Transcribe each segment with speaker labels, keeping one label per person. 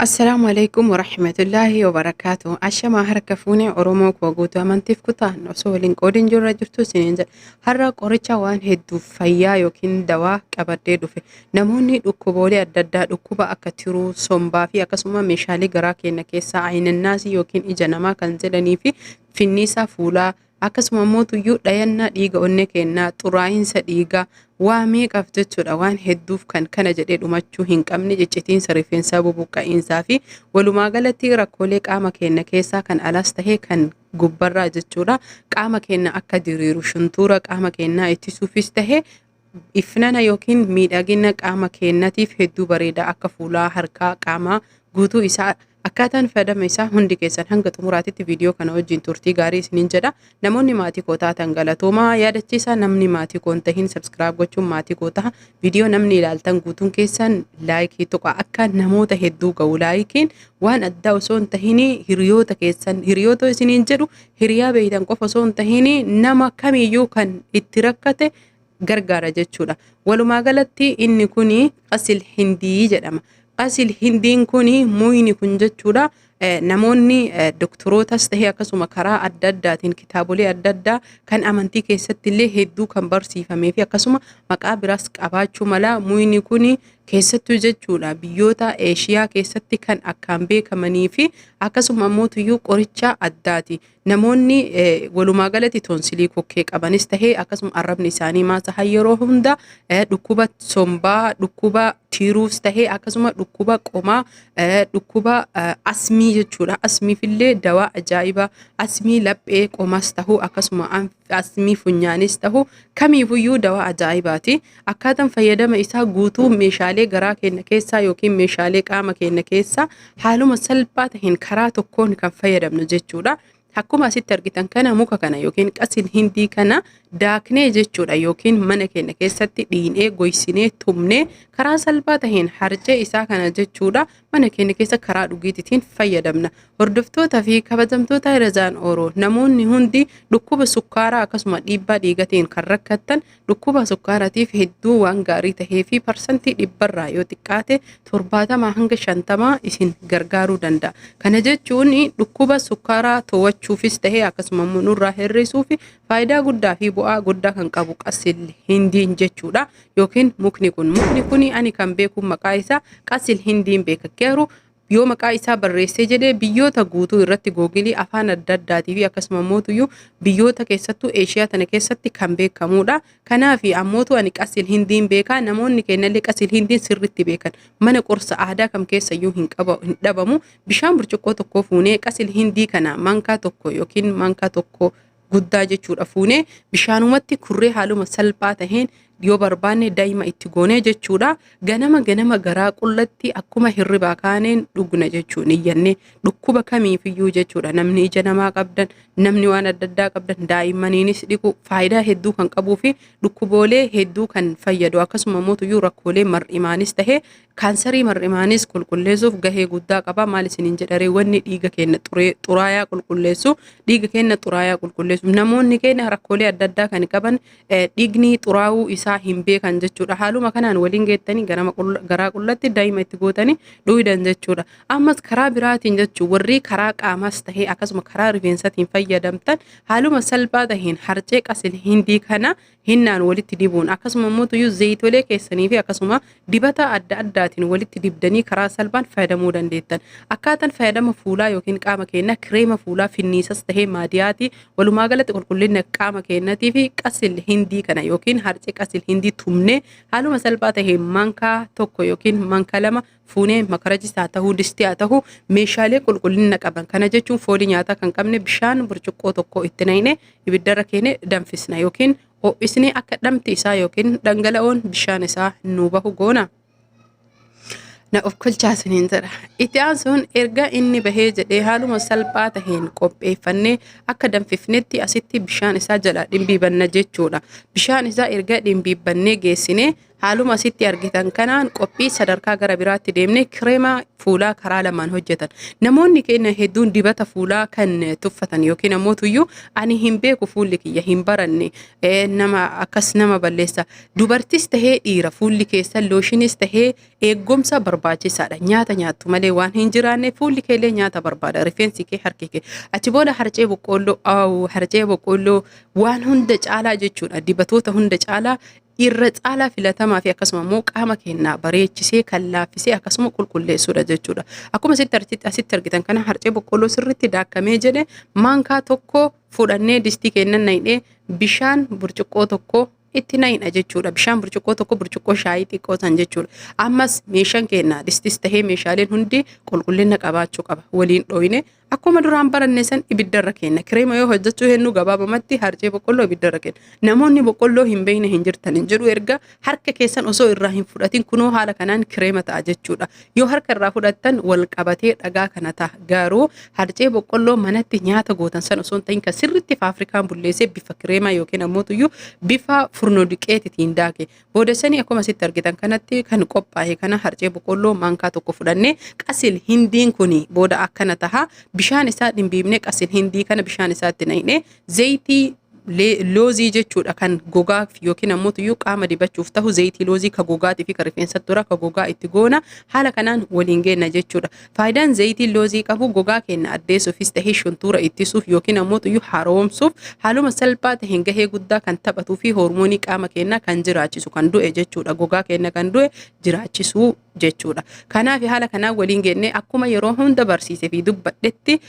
Speaker 1: السلام عليكم ورحمة الله وبركاته. أشما هركا فوني أروموك وقوتو أمانتيف كتان وسولين قودين جورا جرتو سنين هرا قوريچا وان هدو فيا يوكين دوا قبدي دوفي نموني دكوبولي أددا دكوبا أكتيرو صنبا في أكسوما مشالي غراكي نكيسا عين الناس يوكين إجانما كنزلني في النساء فولا akkasuma mootuyyuu dhayannaa dhiiga onnee kennaa xuraa'insa dhiigaa waa meeqaaf jechuudha waan hedduuf kan kana jedhee dhumachuu hin qabne jechiitiinsa rifeensaa bubuqqa'iinsaa fi walumaa galatti rakkoolee qaama keenya keessaa kan alas tahee kan gubbarraa jechuudha qaama keenya akka diriiru shuntuura qaama keenyaa ittisuufis tahee ifnana yookiin miidhagina qaama keenyatiif hedduu bareedaa akka fuulaa harkaa qaamaa guutuu isaa akkaataan fayyadama isaa hundi keessan hanga xumuraatitti viidiyoo kana wajjin turtii gaarii isiniin jedha. Namoonni maatii koo taatan galatoomaa yaadachiisa namni maatii koo hin tahin subscribe gochuun maatii koo taha. Viidiyoo namni ilaaltan guutuun keessan laayikii tuqa akka namoota hedduu ga'u laayikiin waan addaa osoo hin tahin hiriyoota keessan hiriyoota isiniin jedhu hiriyaa beeytan qofa osoo hin tahin nama kamiyyuu kan itti rakkate gargaara jechuudha. Walumaa galatti inni kuni qasil hindii jedhama. Qasil hindiin kuni muyni kun jechuudha namoonni doktorootas tahee akkasuma karaa adda addaatiin kitaabolee adda addaa kan amantii keessatti illee hedduu kan barsiifamee fi akkasuma maqaa biraas qabaachuu mala muyni kuni keessattuu jechuudha biyyoota Eeshiyaa keessatti kan akkaan beekamanii fi akkasuma mootuyyuu qoricha addaati. Namoonni walumaa galatti toonsilii kokkee qabanis tahee akkasuma arrabni isaanii maasaa yeroo hunda dhukkuba sombaa dhukkuba tiiruus tahee akkasuma dhukkuba qomaa dhukkuba asmii jechuudha. Asmiifillee dawaa ajaa'ibaa asmii laphee qomas tahuu akkasuma asmii funyaanis tahuu kamiifuyyuu dawaa ajaa'ibaati. Akkaataan fayyadama isaa guutuu meeshaalee garaa keenya keessaa yookiin meeshaalee qaama keenya keessaa haaluma salphaa taheen karaa tokkoon kan fayyadamnu jechuudha. Akkuma asitti argitan kana muka kana yookiin qasil hindii kana daaknee jechuudha yookiin mana keenya keessatti dhiinee goysinee tumnee karaa salphaa taheen harcee isaa kana jechuudha mana keenya keessa karaa dhugiitiin fayyadamna. Hordoftoota fi kabajamtoota Hirazaan Oroo namoonni hundi dhukkuba sukkaaraa akkasuma dhiibbaa dhiigatiin kan rakkatan dhukkuba sukkaaraatiif hedduu waan gaarii tahee fi parsantii dhibbarraa yoo xiqqaate 70 hanga 50 isin gargaaruu danda'a. Kana jechuun dhukkuba sukkaaraa to'achuufis tahee akkasuma nurraa hir'isuuf faayidaa guddaa fi bu'aa guddaa kan qabu qasil hindiin jechuudha yookiin mukni kun ani kan beeku maqaa isaa qasil hindiin beeka garuu yoo maqaa isaa barreessee jedhee biyyoota guutuu irratti googilii afaan adda addaatii fi akkasuma mootuyyuu biyyoota keessattuu Eeshiyaa tana keessatti kan beekamudha. Kanaaf ammootu ani qasil hindiin beekaa namoonni keenyallee qasil hindiin sirriitti beekan mana qorsa aadaa kam keessayyuu hin dhabamu bishaan burcuqqoo tokko fuunee qasil hindii kana mankaa tokko yookiin mankaa tokko guddaa jechuudha fuunee bishaanumatti kurree haaluma salphaa taheen yoo barbaanne daa'ima itti goonee jechuudha ganama garaa qullatti akkuma hirribaa kaaneen dhugna jechuun iyyanne dhukkuba kamiifiyyuu jechuudha namni ija namaa qabdan namni waan adda addaa qabdan daa'immaniinis dhiqu faayidaa hedduu kan qabuu fi dhukkuboolee hedduu kan fayyadu akkasuma mootuyyuu rakkoolee mar'imaanis tahee kaansarii mar'imaanis qulqulleessuuf gahee guddaa qaba. Maal isiniin jedharee wanni dhiiga keenya xuraayaa qulqulleessu dhiiga keenya xuraayaa qulqulleessu namoonni keenya rakkoolee adda addaa kan qaban dhiigni xuraawuu isaa hin beekan jechuudha. Haaluma kanaan waliin geettanii garaa qullatti daa'ima itti gootanii dhuyidan jechuudha. Ammas karaa biraatiin jechuun warri karaa qaamaas tahee akkasuma karaa rifeensatiin fayyadamtan haaluma salphaa taheen harcee qasil hindii kana hinnaan walitti dibuun akkasuma mootuyyuu zayitolee keessanii fi akkasuma dibata adda addaatiin walitti dibdanii karaa salphaan fayyadamuu dandeettan. Akkaataan fayyadama fuulaa yookiin qaama keenya kireema fuulaa finniisas tahee maadiyaati walumaa galatti qulqullina qaama keenyatii fi qasil hindii kana yookiin harcee qasil hindii tumnee haaluma salphaa taheen mankaa tokko yookiin manka lama fuunee makarajis haa ta'uu distii haa ta'uu meeshaalee qulqullina qaban kana jechuun foolii nyaataa kan qabne bishaan burcuqqoo tokko itti naqnee ibiddarra keenye danfisna yookiin ho'isnee akka dhamti isaa yookiin dhangala'oon bishaan isaa nuu bahu goona. Na of kolchaasaniin jira. Itti aansuun erga inni bahee jedhee haaluma salphaa taheen qopheeffannee akka danfifnetti asitti bishaan isaa jala dhimbiibanna jechuudha. Bishaan isaa erga dhimbiibannee geessinee haaluma asitti argitan kanaan qophii sadarkaa gara biraatti deemnee kireema fuulaa karaa lamaan hojjetan. Namoonni keenya hedduun dibata fuulaa kan tuffatan yookiin ammoo tuyyuu ani hin beeku fuulli kiyya hin baranne nama akkas nama balleessa. Dubartis tahee dhiira fuulli keessan looshinis tahee eegumsa barbaachisaadha. Nyaata nyaattu malee waan hin jiraanne fuulli keellee nyaata barbaada. Rifeensi kee harki kee achi booda harcee boqqoolloo waan hunda caalaa jechuudha. Dibatoota hunda caalaa irra caalaa filatamaa fi akkasuma immoo qaama keenyaa bareechisee kan laaffisee akkasuma qulqulleessuudha jechuudha. Akkuma asitti argitan kana harcee boqqoolloo sirriitti daakkamee jedhe maankaa tokko fudhannee distii keenyan naqnee bishaan burcuqqoo tokko itti naqna jechuudha. Bishaan burcuqqoo tokko burcuqqoo shaayii xiqqoo san jechuudha. Ammas meeshaan keenya distis tahee meeshaaleen hundi qulqullina qabaachuu qaba. Waliin dhooyne akkuma duraan baranne san ibiddarra kenna. Kireema yoo hojjechuu hennu gabaabamatti harcee boqqolloo ibiddarra kenna. Namoonni boqqolloo hin beekne hin jirtan hin jedhu erga harka keessan osoo irraa hin fudhatin kunoo haala kanaan kireema ta'a jechuudha. Yoo harka irraa fudhattan wal qabatee dhagaa kana ta'a. Garuu harcee boqqolloo manatti nyaata gootan san osoo hin ta'in kan sirriitti faafrikaan bulleessee bifa kireemaa yookiin ammoo tuyyuu bifa furnoo diqeetitiin daake. Booda sanii akkuma asitti argitan kanatti kan qophaa'e kana harcee boqqolloo maankaa tokko fudhannee qasil hindiin kuni booda akkana taha. Bishaan isaa dhimbiibnee qasil hindii kana bishaan isaatti naqnee zayitii loozii jechuudha kan gogaa yookiin ammoo tuyyuu qaama dibachuuf ta'u zayitii loozii ka gogaatii fi ka rifeensatti dura ka gogaa itti goona haala kanaan waliin geenna jechuudha. Faayidaan zayitii loozii qabu gogaa keenya addeessuufis tahee shuntuura ittisuuf yookiin ammoo tuyyuu haaromsuuf haaluma salphaa taheen gahee guddaa kan taphatuu fi hormoonii qaama keenya kan jiraachisu kan du'e jechuudha. Gogaa keenya kan du'e jiraachisuu jechuudha. Kanaaf haala kanaan waliin geennee akkuma yeroo hunda barsiisee fi dubbadhetti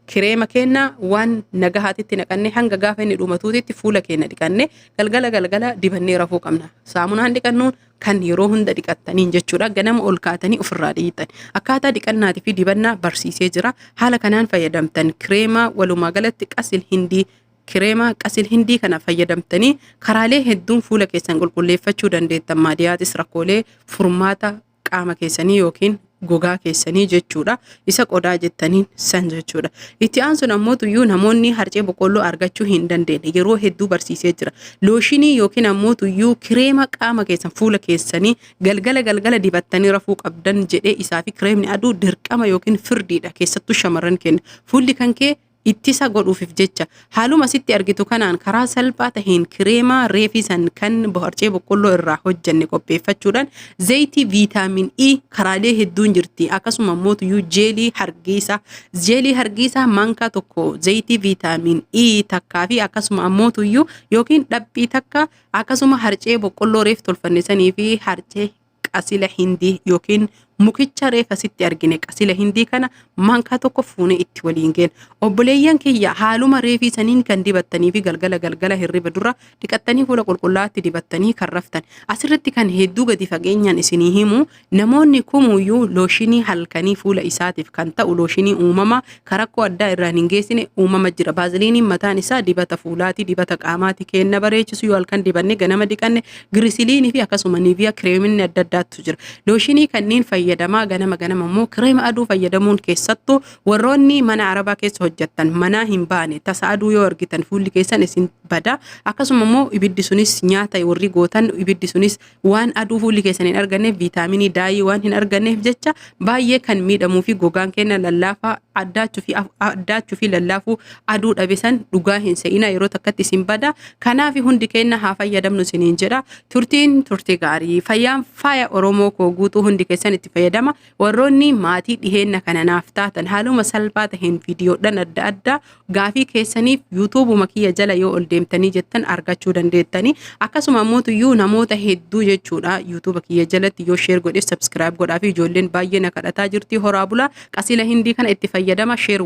Speaker 1: kireema keenya waan nagahaatitti naqannee hanga gaafa inni dhumatuutitti fuula keenya dhiqannee galgala dibannee rafuu qabna. Saamunaan dhiqannuun kan yeroo hunda dhiqattaniin jechuudha. Ganama ol kaatanii ofirraa dhiitan. Akkaataa dhiqannaatii fi dibannaa barsiisee jira. Haala kanaan fayyadamtan kireema walumaa galatti qasil hindii kireema qasil hindii kana fayyadamtanii karaalee hedduun fuula keessan qulqulleeffachuu dandeettan. Maadiyaatis rakkoolee furmaata qaama keessanii yookiin gogaa keessanii jechuudha. Isa qodaa jettaniin san jechuudha. Itti aansuun ammoo tuyyuu namoonni harcee boqqolloo argachuu hin dandeenye yeroo hedduu barsiisee jira. Looshinii yookiin ammoo tuyyuu kireema qaama keessan fuula keessanii galgala dibattanii rafuu qabdan jedhee isaa fi kireemni aduu dirqama yookiin firdiidha. Keessattuu shamarran keenya fuulli kan kee ittisa godhuufif jecha haaluma asitti argitu kanaan karaa salphaa taheen kireemaa reefisan kan harcee boqqolloo irraa hojjenne qopheeffachuudhaan zayitii viitaamin E karaalee hedduun jirti. Akkasuma immoo tuyyuu jeelii hargiisaa maankaa tokko zayitii viitaamin E takkaa fi akkasuma ammoo tuyyuu yookiin dhapbii takka akkasuma harcee boqqolloo reef tolfannisanii fi harcee qasila hindii yookiin mukicha reef asitti argine qasila hindii kana maankaa tokko fuune itti waliin geen. Obboleeyyan kiyya haaluma reefii saniin kan dibattanii fi galgala hirriba dura dhiqattanii fuula qulqullaatti dibattanii kan raftan. Asirratti kan hedduu gadi fageenyaan isinii himu namoonni kumuyyuu looshinii halkanii fuula isaatiif kan ta'u looshinii uumama karakkoo addaa irraan hin geessine uumama jira. Baaziliiniin mataan isaa dibata fuulaati dibata qaamaati kenna bareechisu yoo halkan dibanne ganama dhiqanne girisiliinii fi akkasuma niiviyaa kireeminni adda addaatu jira. Looshinii kanneen fayyadamaa ganama immoo kireema aduu fayyadamuun keessattuu warroonni mana arabaa keessa hojjettan manaa hin baane tasa aduu yoo argitan fuulli keessan isin bada. Akkasuma immoo ibiddi sunis nyaata warri gootan ibiddi sunis waan aduu fuulli keessan hin arganneef viitaaminii daayii waan hin arganneef jecha baay'ee kan miidhamuu fi gogaan keenya lallaafaa addaachuu fi lallaafuu aduu dhabisan dhugaa hin se'ina yeroo takkatti isin bada. Kanaaf hundi keenya haa fayyadamnu isiniin jedha. Turtii gaarii fayyaan faaya Oromoo koo guutuu hundi keessan itti fayyadama. Warroonni maatii dhiheenna kana naaf taatan haaluma salphaa taheen viidiyoodhaan adda addaa gaafii keessaniif yuutuubuma kiyya jala yoo ol deemtanii jettan argachuu dandeettanii. Akkasuma ammoo tuyyuu namoota hedduu jechuudha yuutuuba kiyya jalatti yoo sheer godhe sabskiraayib godhaa fi ijoolleen baay'ee na kadhataa jirti. Horaa bulaa qasila hindii kana itti fayyadama sheer